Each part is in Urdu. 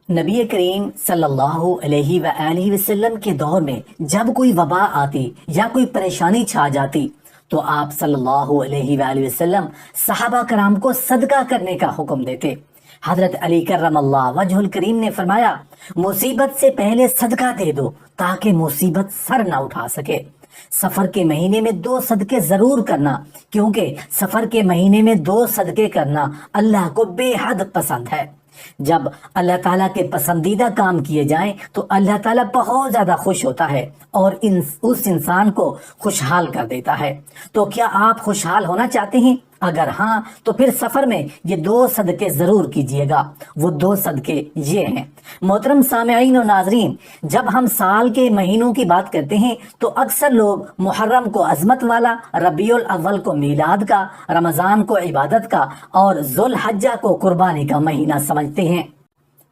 نبی کریم صلی اللہ علیہ وآلہ وسلم کے دور میں جب کوئی وبا آتی یا کوئی پریشانی چھا جاتی تو آپ صلی اللہ علیہ وآلہ وسلم صحابہ کرام کو صدقہ کرنے کا حکم دیتے۔ حضرت علی کرم اللہ وجہ الکریم نے فرمایا، مصیبت سے پہلے صدقہ دے دو تاکہ مصیبت سر نہ اٹھا سکے۔ سفر کے مہینے میں 2 صدقے ضرور کرنا، کیونکہ سفر کے مہینے میں 2 صدقے کرنا اللہ کو بے حد پسند ہے۔ جب اللہ تعالیٰ کے پسندیدہ کام کیے جائیں تو اللہ تعالیٰ بہت زیادہ خوش ہوتا ہے اور اس انسان کو خوشحال کر دیتا ہے۔ تو کیا آپ خوشحال ہونا چاہتے ہیں؟ اگر ہاں تو پھر سفر میں یہ 2 صدقے ضرور کیجئے گا۔ وہ 2 صدقے یہ ہیں۔ محترم سامعین و ناظرین، جب ہم سال کے مہینوں کی بات کرتے ہیں تو اکثر لوگ محرم کو عظمت والا، ربیع الاول کو میلاد کا، رمضان کو عبادت کا اور ذوالحجہ کو قربانی کا مہینہ سمجھتے ہیں۔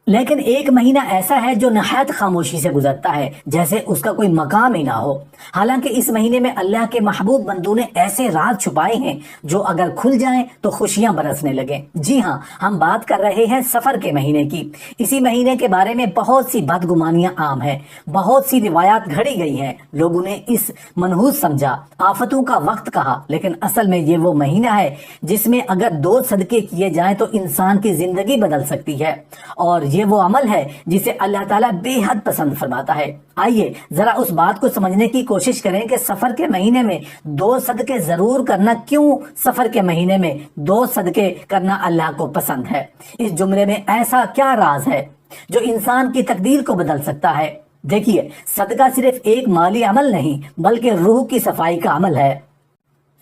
لیکن ایک مہینہ ایسا ہے جو نہایت خاموشی سے گزرتا ہے، جیسے اس کا کوئی مقام ہی نہ ہو۔ حالانکہ اس مہینے میں اللہ کے محبوب بندوں نے ایسے راز چھپائے ہیں جو اگر کھل جائیں تو خوشیاں برسنے لگیں۔ جی ہاں، ہم بات کر رہے ہیں سفر کے مہینے کی۔ اسی مہینے کے بارے میں بہت سی بدگمانیاں عام ہیں، بہت سی روایات گھڑی گئی ہیں۔ لوگوں نے اس منحوس سمجھا، آفتوں کا وقت کہا، لیکن اصل میں یہ وہ مہینہ ہے جس میں اگر 2 صدقے کیے جائیں تو انسان کی زندگی بدل سکتی ہے، اور یہ وہ عمل ہے جسے اللہ تعالیٰ بے حد پسند فرماتا ہے۔ آئیے ذرا اس بات کو سمجھنے کی کوشش کریں کہ سفر کے مہینے میں 2 صدقے ضرور کرنا کیوں، سفر کے مہینے میں 2 صدقے کرنا اللہ کو پسند ہے۔ اس جملے میں ایسا کیا راز ہے جو انسان کی تقدیر کو بدل سکتا ہے؟ دیکھیے، صدقہ صرف ایک مالی عمل نہیں بلکہ روح کی صفائی کا عمل ہے۔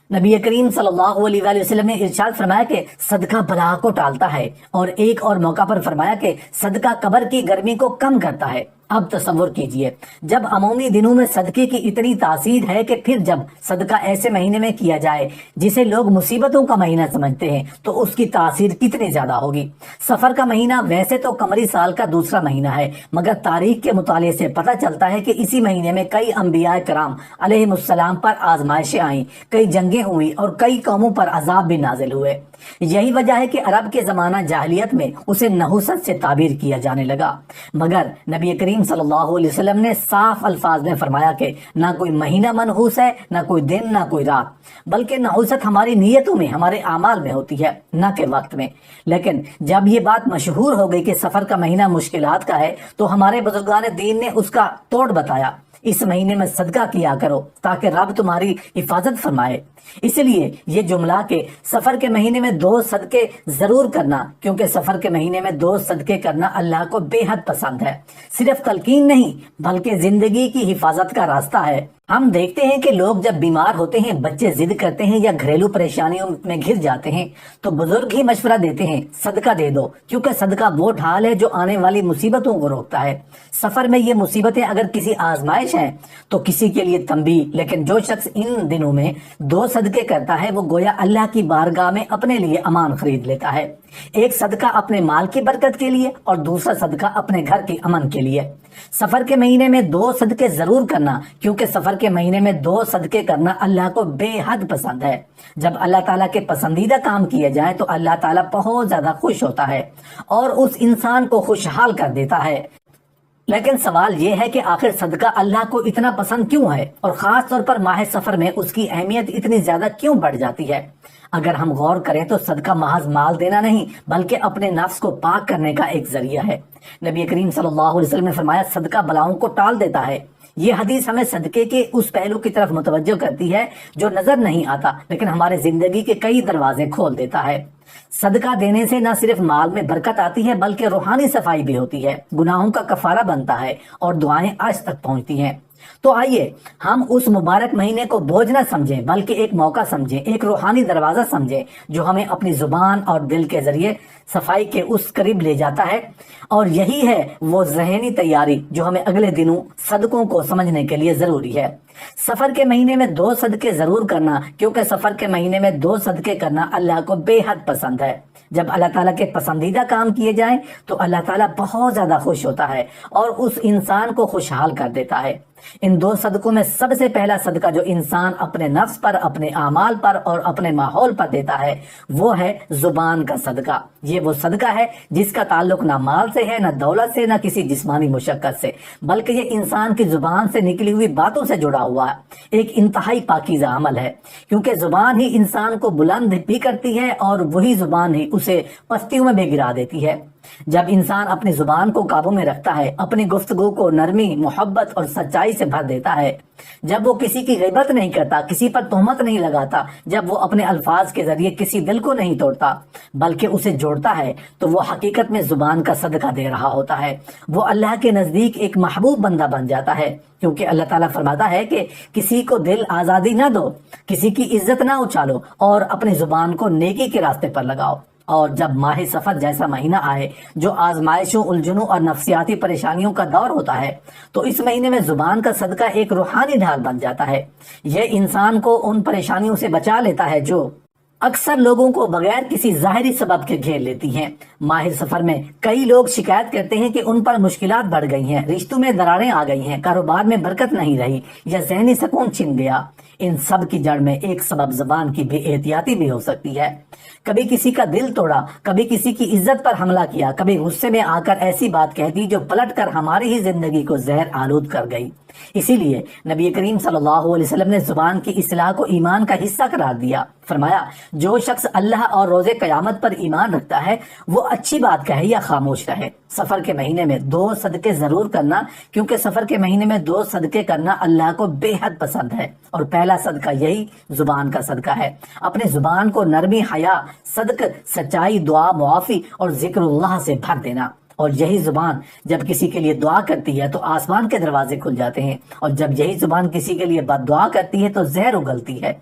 نبی کریم صلی اللہ علیہ وآلہ وسلم نے ارشاد فرمایا کہ صدقہ بلا کو ٹالتا ہے، اور ایک اور موقع پر فرمایا کہ صدقہ قبر کی گرمی کو کم کرتا ہے۔ اب تصور کیجئے، جب عمومی دنوں میں صدقے کی اتنی تاثیر ہے کہ پھر جب صدقہ ایسے مہینے میں کیا جائے جسے لوگ مصیبتوں کا مہینہ سمجھتے ہیں تو اس کی تاثیر کتنی زیادہ ہوگی۔ سفر کا مہینہ ویسے تو قمری سال کا دوسرا مہینہ ہے، مگر تاریخ کے مطالعے سے پتہ چلتا ہے کہ اسی مہینے میں کئی انبیاء کرام علیہ السلام پر آزمائشیں آئیں، کئی جنگیں ہوئی اور کئی قوموں پر عذاب بھی نازل ہوئے۔ یہی وجہ ہے کہ عرب کے زمانہ جاہلیت میں اسے نحوست سے تعبیر کیا جانے لگا، مگر نبی کریم صلی اللہ علیہ وسلم نے صاف الفاظ میں فرمایا کہ نہ کوئی مہینہ منحوس ہے، نہ کوئی دن، نہ کوئی رات، بلکہ نحوست ہماری نیتوں میں، ہمارے اعمال میں ہوتی ہے، نہ کہ وقت میں۔ لیکن جب یہ بات مشہور ہو گئی کہ سفر کا مہینہ مشکلات کا ہے تو ہمارے بزرگان دین نے اس کا توڑ بتایا۔ اس مہینے میں صدقہ کیا کرو تاکہ رب تمہاری حفاظت فرمائے۔ اس لیے یہ جملہ کہ سفر کے مہینے میں 2 صدقے ضرور کرنا، کیونکہ سفر کے مہینے میں 2 صدقے کرنا اللہ کو بے حد پسند ہے، صرف تلقین نہیں بلکہ زندگی کی حفاظت کا راستہ ہے۔ ہم دیکھتے ہیں کہ لوگ جب بیمار ہوتے ہیں، بچے ضد کرتے ہیں یا گھریلو پریشانیوں میں گھر جاتے ہیں تو بزرگ ہی مشورہ دیتے ہیں، صدقہ دے دو، کیونکہ صدقہ وہ ڈھال ہے جو آنے والی مصیبتوں کو روکتا ہے۔ سفر میں یہ مصیبتیں اگر کسی آزمائش ہیں تو کسی کے لیے تنبیہ، لیکن جو شخص ان دنوں میں 2 صدقے کرتا ہے وہ گویا اللہ کی بارگاہ میں اپنے لیے امان خرید لیتا ہے۔ ایک صدقہ اپنے مال کی برکت کے لیے اور دوسرا صدقہ اپنے گھر کے امن کے لیے۔ سفر کے مہینے میں 2 صدقے ضرور کرنا، کیونکہ سفر کے مہینے میں 2 صدقے کرنا اللہ کو بے حد پسند ہے۔ جب اللہ تعالیٰ کے پسندیدہ کام کیے جائیں تو اللہ تعالیٰ بہت زیادہ خوش ہوتا ہے اور اس انسان کو خوشحال کر دیتا ہے۔ لیکن سوال یہ ہے کہ آخر صدقہ اللہ کو اتنا پسند کیوں ہے، اور خاص طور پر ماہ سفر میں اس کی اہمیت اتنی زیادہ کیوں بڑھ جاتی ہے؟ اگر ہم غور کریں تو صدقہ محض مال دینا نہیں بلکہ اپنے نفس کو پاک کرنے کا ایک ذریعہ ہے۔ نبی کریم صلی اللہ علیہ وسلم نے فرمایا، صدقہ بلاؤں کو ٹال دیتا ہے۔ یہ حدیث ہمیں صدقے کے اس پہلو کی طرف متوجہ کرتی ہے جو نظر نہیں آتا لیکن ہمارے زندگی کے کئی دروازے کھول دیتا ہے۔ صدقہ دینے سے نہ صرف مال میں برکت آتی ہے بلکہ روحانی صفائی بھی ہوتی ہے، گناہوں کا کفارہ بنتا ہے اور دعائیں عرش تک پہنچتی ہیں۔ تو آئیے ہم اس مبارک مہینے کو بوجھ نہ سمجھیں بلکہ ایک موقع سمجھیں، ایک روحانی دروازہ سمجھیں جو ہمیں اپنی زبان اور دل کے ذریعے صفائی کے اس قریب لے جاتا ہے، اور یہی ہے وہ ذہنی تیاری جو ہمیں اگلے دنوں صدقوں کو سمجھنے کے لیے ضروری ہے۔ سفر کے مہینے میں 2 صدقے ضرور کرنا، کیونکہ سفر کے مہینے میں 2 صدقے کرنا اللہ کو بے حد پسند ہے۔ جب اللہ تعالیٰ کے پسندیدہ کام کیے جائیں تو اللہ تعالیٰ بہت زیادہ خوش ہوتا ہے اور اس انسان کو خوشحال کر دیتا ہے۔ ان دو صدقوں میں سب سے پہلا صدقہ جو انسان اپنے نفس پر، اپنے اعمال پر اور اپنے ماحول پر دیتا ہے وہ ہے زبان کا صدقہ۔ یہ وہ صدقہ ہے جس کا تعلق نہ مال سے ہے، نہ دولت سے، نہ کسی جسمانی مشقت سے، بلکہ یہ انسان کی زبان سے نکلی ہوئی باتوں سے جڑا ہوا ہے۔ ایک انتہائی پاکیزہ عمل ہے، کیونکہ زبان ہی انسان کو بلند بھی کرتی ہے اور وہی زبان ہی اسے پستیوں میں بھی گرا دیتی ہے۔ جب انسان اپنی زبان کو قابو میں رکھتا ہے، اپنی گفتگو کو نرمی، محبت اور سچائی سے بھر دیتا ہے، جب وہ کسی کی غیبت نہیں کرتا، کسی پر تہمت نہیں لگاتا، جب وہ اپنے الفاظ کے ذریعے کسی دل کو نہیں توڑتا بلکہ اسے جوڑتا ہے، تو وہ حقیقت میں زبان کا صدقہ دے رہا ہوتا ہے۔ وہ اللہ کے نزدیک ایک محبوب بندہ بن جاتا ہے، کیونکہ اللہ تعالیٰ فرماتا ہے کہ کسی کو دل آزادی نہ دو، کسی کی عزت نہ اچھالو اور اپنی زبان کو نیکی کے راستے پر لگاؤ۔ اور جب ماہ سفر جیسا مہینہ آئے جو آزمائشوں، الجھنوں اور نفسیاتی پریشانیوں کا دور ہوتا ہے، تو اس مہینے میں زبان کا صدقہ ایک روحانی ڈھال بن جاتا ہے۔ یہ انسان کو ان پریشانیوں سے بچا لیتا ہے جو اکثر لوگوں کو بغیر کسی ظاہری سبب کے گھیر لیتی ہیں۔ ماہ سفر میں کئی لوگ شکایت کرتے ہیں کہ ان پر مشکلات بڑھ گئی ہیں، رشتوں میں دراڑیں آ گئی ہیں، کاروبار میں برکت نہیں رہی یا ذہنی سکون چھن گیا۔ ان سب کی جڑ میں ایک سبب زبان کی بے احتیاطی بھی ہو سکتی ہے۔ کبھی کسی کا دل توڑا، کبھی کسی کی عزت پر حملہ کیا، کبھی غصے میں آ کر ایسی بات کہہ دی جو پلٹ کر ہماری ہی زندگی کو زہر آلود کر گئی۔ اسی لیے نبی کریم صلی اللہ علیہ وسلم نے زبان کی اصلاح کو ایمان کا حصہ قرار دیا۔ فرمایا، جو شخص اللہ اور روز قیامت پر ایمان رکھتا ہے وہ اچھی بات کہے یا خاموش رہے۔ سفر کے مہینے میں 2 صدقے ضرور کرنا، کیونکہ سفر کے مہینے میں 2 صدقے کرنا اللہ کو بے حد پسند ہے، اور پہلا صدقہ یہی زبان کا صدقہ ہے۔ اپنے زبان کو نرمی، حیا، صدق، سچائی، دعا، معافی اور ذکر اللہ سے بھر دینا۔ اور یہی زبان جب کسی کے لیے دعا کرتی ہے تو آسمان کے دروازے کھل جاتے ہیں، اور جب یہی زبان کسی کے لیے بد دعا کرتی ہے تو زہر اگلتی ہے،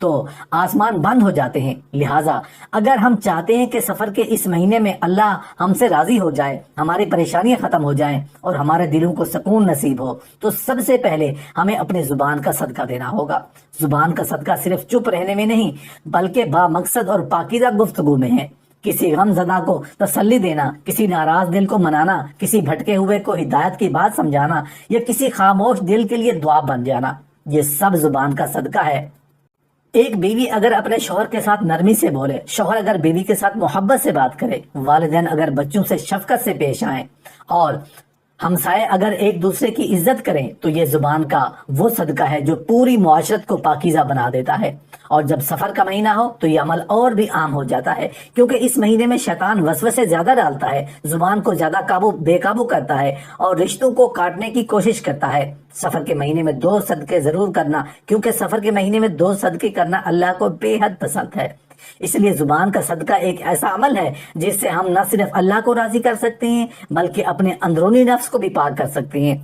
تو آسمان بند ہو جاتے ہیں۔ لہٰذا اگر ہم چاہتے ہیں کہ سفر کے اس مہینے میں اللہ ہم سے راضی ہو جائے، ہماری پریشانیاں ختم ہو جائیں اور ہمارے دلوں کو سکون نصیب ہو، تو سب سے پہلے ہمیں اپنے زبان کا صدقہ دینا ہوگا۔ زبان کا صدقہ صرف چپ رہنے میں نہیں بلکہ با مقصد اور پاکیزہ گفتگو میں ہے۔ کسی غم زدہ کو تسلی دینا، کسی ناراض دل کو منانا، کسی بھٹکے ہوئے کو ہدایت کی بات سمجھانا یا کسی خاموش دل کے لیے دعا بن جانا، یہ سب زبان کا صدقہ ہے۔ ایک بیوی اگر اپنے شوہر کے ساتھ نرمی سے بولے، شوہر اگر بیوی کے ساتھ محبت سے بات کرے، والدین اگر بچوں سے شفقت سے پیش آئیں اور ہمسائے اگر ایک دوسرے کی عزت کریں، تو یہ زبان کا وہ صدقہ ہے جو پوری معاشرت کو پاکیزہ بنا دیتا ہے۔ اور جب سفر کا مہینہ ہو تو یہ عمل اور بھی عام ہو جاتا ہے، کیونکہ اس مہینے میں شیطان وسوسے زیادہ ڈالتا ہے، زبان کو زیادہ بے قابو کرتا ہے اور رشتوں کو کاٹنے کی کوشش کرتا ہے۔ سفر کے مہینے میں 2 صدقے ضرور کرنا، کیونکہ سفر کے مہینے میں 2 صدقے کرنا اللہ کو بے حد پسند ہے۔ اس لیے زبان کا صدقہ ایک ایسا عمل ہے جس سے ہم نہ صرف اللہ کو راضی کر سکتے ہیں بلکہ اپنے اندرونی نفس کو بھی پاک کر سکتے ہیں۔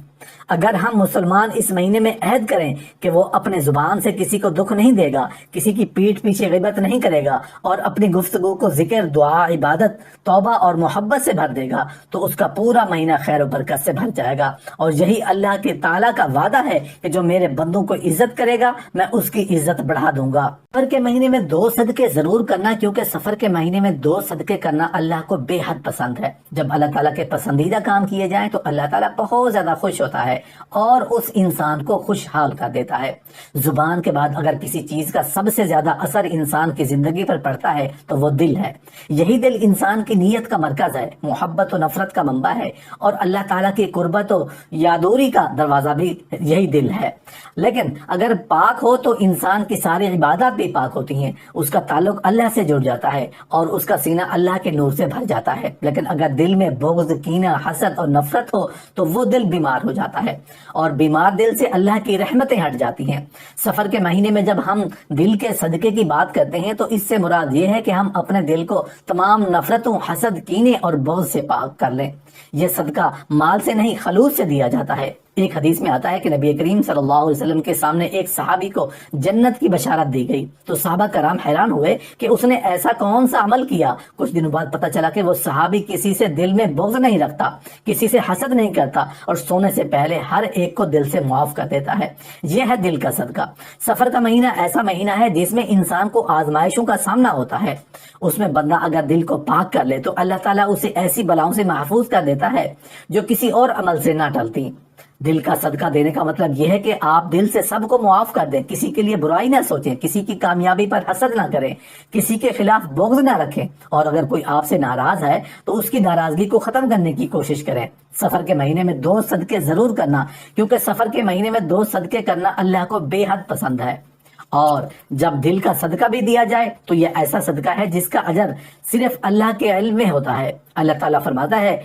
اگر ہم مسلمان اس مہینے میں عہد کریں کہ وہ اپنے زبان سے کسی کو دکھ نہیں دے گا، کسی کی پیٹھ پیچھے غیبت نہیں کرے گا اور اپنی گفتگو کو ذکر، دعا، عبادت، توبہ اور محبت سے بھر دے گا، تو اس کا پورا مہینہ خیر و برکت سے بھر جائے گا۔ اور یہی اللہ کے تعالیٰ کا وعدہ ہے کہ جو میرے بندوں کو عزت کرے گا میں اس کی عزت بڑھا دوں گا۔ سفر کے مہینے میں 2 صدقے ضرور کرنا، کیونکہ سفر کے مہینے میں 2 صدقے کرنا اللہ کو بے حد پسند ہے۔ جب اللہ تعالیٰ کے پسندیدہ کام کیے جائیں تو اللہ تعالیٰ بہت زیادہ خوش ہوتا ہے اور اس انسان کو خوشحال کر دیتا ہے۔ زبان کے بعد اگر کسی چیز کا سب سے زیادہ اثر انسان کی زندگی پر پڑتا ہے تو وہ دل ہے۔ یہی دل انسان کی نیت کا مرکز ہے، محبت و نفرت کا منبع ہے، اور اللہ تعالیٰ کی قربت و یادوری کا دروازہ بھی یہی دل ہے۔ لیکن اگر پاک ہو تو انسان کی ساری عبادات بھی پاک ہوتی ہیں، اس کا تعلق اللہ سے جڑ جاتا ہے اور اس کا سینہ اللہ کے نور سے بھر جاتا ہے۔ لیکن اگر دل میں بغض، کینہ، حسد اور نفرت ہو تو وہ دل بیمار ہو جاتا ہے، اور بیمار دل سے اللہ کی رحمتیں ہٹ جاتی ہیں۔ سفر کے مہینے میں جب ہم دل کے صدقے کی بات کرتے ہیں تو اس سے مراد یہ ہے کہ ہم اپنے دل کو تمام نفرتوں، حسد، کینے اور بغض سے پاک کر لیں۔ یہ صدقہ مال سے نہیں خلوص سے دیا جاتا ہے۔ ایک حدیث میں آتا ہے کہ نبی کریم صلی اللہ علیہ وسلم کے سامنے ایک صحابی کو جنت کی بشارت دی گئی تو صحابہ کرام حیران ہوئے کہ اس نے ایسا کون سا عمل کیا۔ کچھ دنوں بعد پتہ چلا کہ وہ صحابی کسی سے دل میں بغض نہیں رکھتا، کسی سے حسد نہیں کرتا اور سونے سے پہلے ہر ایک کو دل سے معاف کر دیتا ہے۔ یہ ہے دل کا صدقہ۔ سفر کا مہینہ ایسا مہینہ ہے جس میں انسان کو آزمائشوں کا سامنا ہوتا ہے۔ اس میں بندہ اگر دل کو پاک کر لے تو اللہ تعالیٰ اسے ایسی بلاؤں سے محفوظ کر دیتا ہے جو کسی اور عمل سے نہ ٹلتی۔ دل کا صدقہ دینے کا مطلب یہ ہے کہ آپ دل سے سب کو معاف کر دیں، کسی کے لیے برائی نہ سوچیں، کسی کی کامیابی پر حسد نہ کریں، کسی کے خلاف بغض نہ رکھیں، اور اگر کوئی آپ سے ناراض ہے تو اس کی ناراضگی کو ختم کرنے کی کوشش کریں۔ سفر کے مہینے میں 2 صدقے ضرور کرنا، کیونکہ سفر کے مہینے میں 2 صدقے کرنا اللہ کو بے حد پسند ہے۔ اور جب دل کا صدقہ بھی دیا جائے تو یہ ایسا صدقہ ہے جس کا اجر صرف اللہ کے علم میں ہوتا ہے۔ اللہ تعالیٰ فرماتا ہے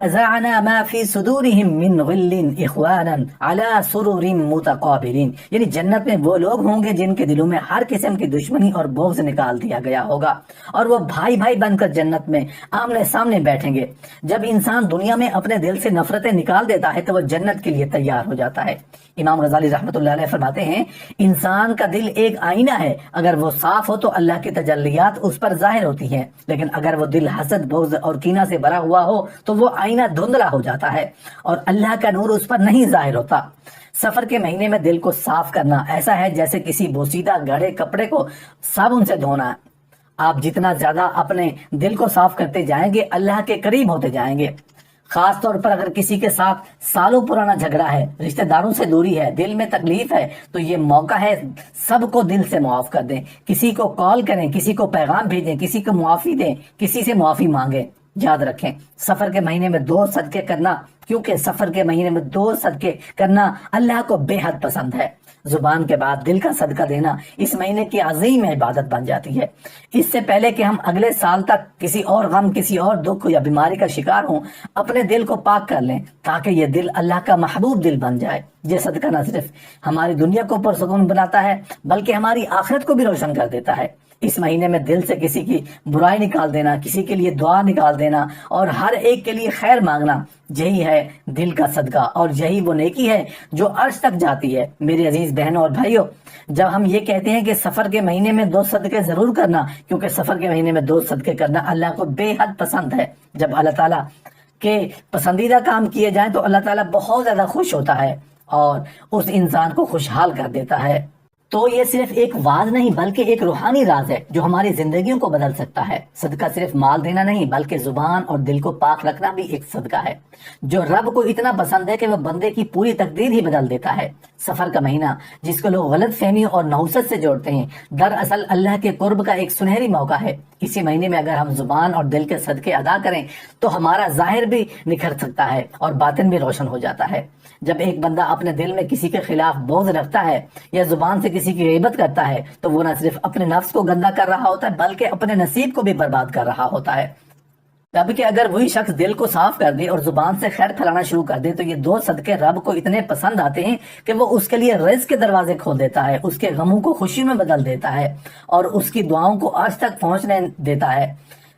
نزعنا ما في صدورهم من غل اخوانا على سرر متقابلین، یعنی جنت میں وہ لوگ ہوں گے جن کے دلوں میں ہر قسم کی دشمنی اور بغض نکال دیا گیا ہوگا، اور وہ بھائی بھائی بن کر جنت میں آمنے سامنے بیٹھیں گے۔ جب انسان دنیا میں اپنے دل سے نفرتیں نکال دیتا ہے تو وہ جنت کے لیے تیار ہو جاتا ہے۔ امام غزالی رحمۃ اللہ علیہ فرماتے ہیں انسان کا دل ایک آئینہ ہے، اگر وہ صاف ہو تو اللہ کی تجلیات اس پر ظاہر ہوتی ہیں، لیکن اگر وہ دل حسد بغض اور کینہ سے بھرا ہوا ہو تو وہ آئینہ دھندلا ہو جاتا ہے اور اللہ کا نور اس پر نہیں ظاہر ہوتا۔ سفر کے مہینے میں دل کو صاف کرنا ایسا ہے جیسے کسی بوسیدہ گڑھے کپڑے کو صابن سے دھونا۔ آپ جتنا زیادہ اپنے دل کو صاف کرتے جائیں گے اللہ کے قریب ہوتے جائیں گے۔ خاص طور پر اگر کسی کے ساتھ سالوں پرانا جھگڑا ہے، رشتہ داروں سے دوری ہے، دل میں تکلیف ہے، تو یہ موقع ہے سب کو دل سے معاف کر دیں، کسی کو کال کریں، کسی کو پیغام بھیجیں، کسی کو معافی دیں، کسی سے معافی مانگیں۔ یاد رکھیں سفر کے مہینے میں 2 صدقے کرنا، کیونکہ سفر کے مہینے میں 2 صدقے کرنا اللہ کو بے حد پسند ہے۔ زبان کے بعد دل کا صدقہ دینا اس مہینے کی عظیم عبادت بن جاتی ہے۔ اس سے پہلے کہ ہم اگلے سال تک کسی اور غم، کسی اور دکھ یا بیماری کا شکار ہوں، اپنے دل کو پاک کر لیں تاکہ یہ دل اللہ کا محبوب دل بن جائے۔ یہ صدقہ نہ صرف ہماری دنیا کو پرسکون بناتا ہے بلکہ ہماری آخرت کو بھی روشن کر دیتا ہے۔ اس مہینے میں دل سے کسی کی برائی نکال دینا، کسی کے لیے دعا نکال دینا اور ہر ایک کے لیے خیر مانگنا، یہی ہے دل کا صدقہ، اور یہی وہ نیکی ہے جو عرش تک جاتی ہے۔ میرے عزیز بہنوں اور بھائیوں، جب ہم یہ کہتے ہیں کہ سفر کے مہینے میں 2 صدقے ضرور کرنا، کیونکہ سفر کے مہینے میں 2 صدقے کرنا اللہ کو بے حد پسند ہے۔ جب اللہ تعالیٰ کے پسندیدہ کام کیے جائیں تو اللہ تعالیٰ بہت زیادہ خوش ہوتا ہے اور اس انسان کو خوشحال کر دیتا ہے۔ تو یہ صرف ایک واز نہیں بلکہ ایک روحانی راز ہے جو ہماری زندگیوں کو بدل سکتا ہے۔ صدقہ صرف مال دینا نہیں بلکہ زبان اور دل کو پاک رکھنا بھی ایک صدقہ ہے جو رب کو اتنا پسند ہے کہ وہ بندے کی پوری تقدیر ہی بدل دیتا ہے۔ سفر کا مہینہ جس کو لوگ غلط فہمی اور نحوست سے جوڑتے ہیں، دراصل اللہ کے قرب کا ایک سنہری موقع ہے۔ اسی مہینے میں اگر ہم زبان اور دل کے صدقے ادا کریں تو ہمارا ظاہر بھی نکھر سکتا ہے اور باطن بھی روشن ہو جاتا ہے۔ جب ایک بندہ اپنے دل میں کسی کے خلاف بغض رکھتا ہے یا زبان سے کسی کی غیبت کرتا ہے تو وہ نہ صرف اپنے نفس کو گندا کر رہا ہوتا ہے بلکہ اپنے نصیب کو بھی برباد کر رہا ہوتا ہے۔ جبکہ اگر وہی شخص دل کو صاف کر دے اور زبان سے خیر پھیلانا شروع کر دے تو یہ 2 صدقے رب کو اتنے پسند آتے ہیں کہ وہ اس کے لیے رزق کے دروازے کھول دیتا ہے، اس کے غموں کو خوشی میں بدل دیتا ہے اور اس کی دعاؤں کو آج تک پہنچنے دیتا ہے۔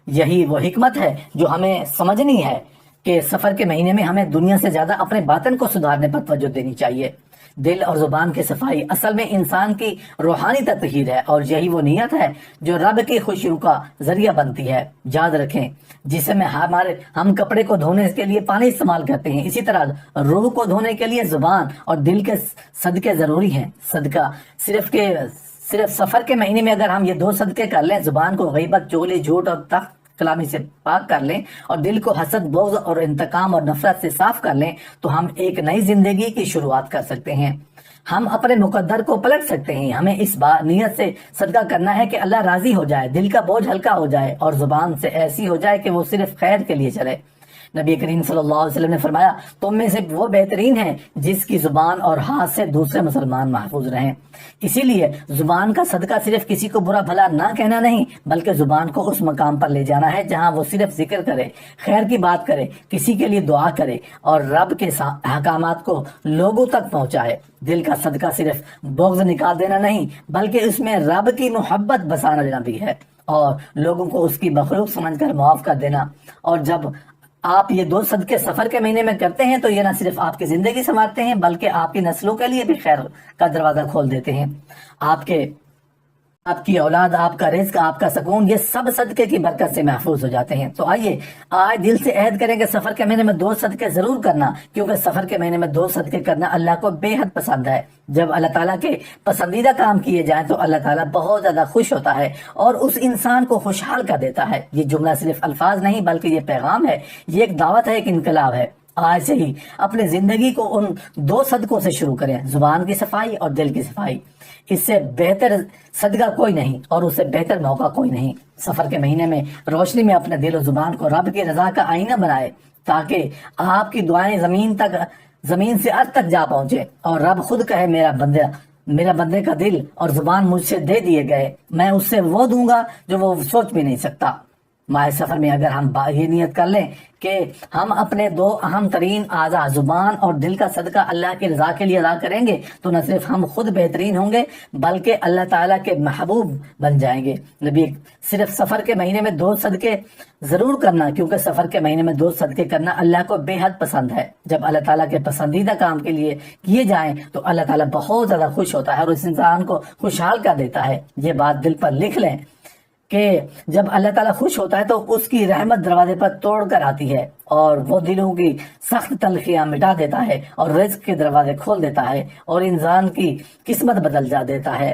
یہی وہ حکمت ہے جو ہمیں سمجھنی ہے کہ سفر کے مہینے میں ہمیں دنیا سے زیادہ اپنے باطن کو سدھارنے پر توجہ دینی چاہیے۔ دل اور زبان کی صفائی اصل میں انسان کی روحانی تطہیر ہے اور یہی وہ نیت ہے جو رب کی خوشیوں کا ذریعہ بنتی ہے۔ یاد رکھیں جسے میں ہم کپڑے کو دھونے کے لیے پانی استعمال کرتے ہیں، اسی طرح روح کو دھونے کے لیے زبان اور دل کے صدقے ضروری ہیں۔ صدقہ صرف سفر کے مہینے میں اگر ہم یہ 2 صدقے کر لیں، زبان کو غیبت، چغلی، جھوٹ اور تخت کلامی سے پاک کر لیں اور دل کو حسد، بغض اور انتقام اور نفرت سے صاف کر لیں تو ہم ایک نئی زندگی کی شروعات کر سکتے ہیں۔ ہم اپنے مقدر کو پلٹ سکتے ہیں۔ ہمیں اس نیت سے صدقہ کرنا ہے کہ اللہ راضی ہو جائے، دل کا بوجھ ہلکا ہو جائے اور زبان سے ایسی ہو جائے کہ وہ صرف خیر کے لیے چلے۔ نبی کریم صلی اللہ علیہ وسلم نے فرمایا تم میں سے وہ بہترین ہے جس کی زبان اور ہاتھ سے دوسرے مسلمان محفوظ رہیں۔ اسی لیے زبان کا صدقہ صرف کسی کو برا بھلا نہ کہنا نہیں بلکہ زبان کو اس مقام پر لے جانا ہے جہاں وہ صرف ذکر کرے، خیر کی بات کرے، کسی کے لیے دعا کرے اور رب کے احکامات کو لوگوں تک پہنچائے۔ دل کا صدقہ صرف بغض نکال دینا نہیں بلکہ اس میں رب کی محبت بسا دینا بھی ہے اور لوگوں کو اس کی مخلوق سمجھ کر معاف کر دینا۔ اور جب آپ یہ 2 صدقے سفر کے مہینے میں کرتے ہیں تو یہ نہ صرف آپ کی زندگی سنوارتے ہیں بلکہ آپ کی نسلوں کے لیے بھی خیر کا دروازہ کھول دیتے ہیں۔ آپ کی اولاد، آپ کا رزق، آپ کا سکون، یہ سب صدقے کی برکت سے محفوظ ہو جاتے ہیں۔ تو آئیے آج دل سے عہد کریں کہ سفر کے مہینے میں 2 صدقے ضرور کرنا، کیونکہ سفر کے مہینے میں 2 صدقے کرنا اللہ کو بے حد پسند ہے۔ جب اللہ تعالیٰ کے پسندیدہ کام کیے جائیں تو اللہ تعالیٰ بہت زیادہ خوش ہوتا ہے اور اس انسان کو خوشحال کر دیتا ہے۔ یہ جملہ صرف الفاظ نہیں بلکہ یہ پیغام ہے، یہ ایک دعوت ہے، ایک انقلاب ہے۔ آج سے ہی اپنی زندگی کو ان 2 صدقوں سے شروع کریں، زبان کی صفائی اور دل کی صفائی۔ اس سے بہتر صدقہ کوئی نہیں اور اس سے بہتر موقع کوئی نہیں۔ سفر کے مہینے میں روشنی میں اپنے دل و زبان کو رب کی رضا کا آئینہ بنائے، تاکہ آپ کی دعائیں زمین سے ارض تک جا پہنچے اور رب خود کہے میرا بندے کا دل اور زبان مجھ سے دے دیے گئے، میں اس سے وہ دوں گا جو وہ سوچ بھی نہیں سکتا۔ ماہ سفر میں اگر ہم یہ نیت کر لیں کہ ہم اپنے 2 اہم ترین اعضاء زبان اور دل کا صدقہ اللہ کی رضا کے لیے ادا کریں گے، تو نہ صرف ہم خود بہترین ہوں گے بلکہ اللہ تعالیٰ کے محبوب بن جائیں گے۔ نبی صرف سفر کے مہینے میں 2 صدقے ضرور کرنا، کیونکہ سفر کے مہینے میں 2 صدقے کرنا اللہ کو بے حد پسند ہے۔ جب اللہ تعالیٰ کے پسندیدہ کام کے لیے کیے جائیں تو اللہ تعالیٰ بہت زیادہ خوش ہوتا ہے اور اس انسان کو خوشحال کر دیتا ہے۔ یہ بات دل پر لکھ لیں کہ جب اللہ تعالیٰ خوش ہوتا ہے تو اس کی رحمت دروازے پر توڑ کر آتی ہے اور وہ دلوں کی سخت تلخیاں مٹا دیتا ہے اور رزق کے دروازے کھول دیتا ہے اور انسان کی قسمت بدل جا دیتا ہے۔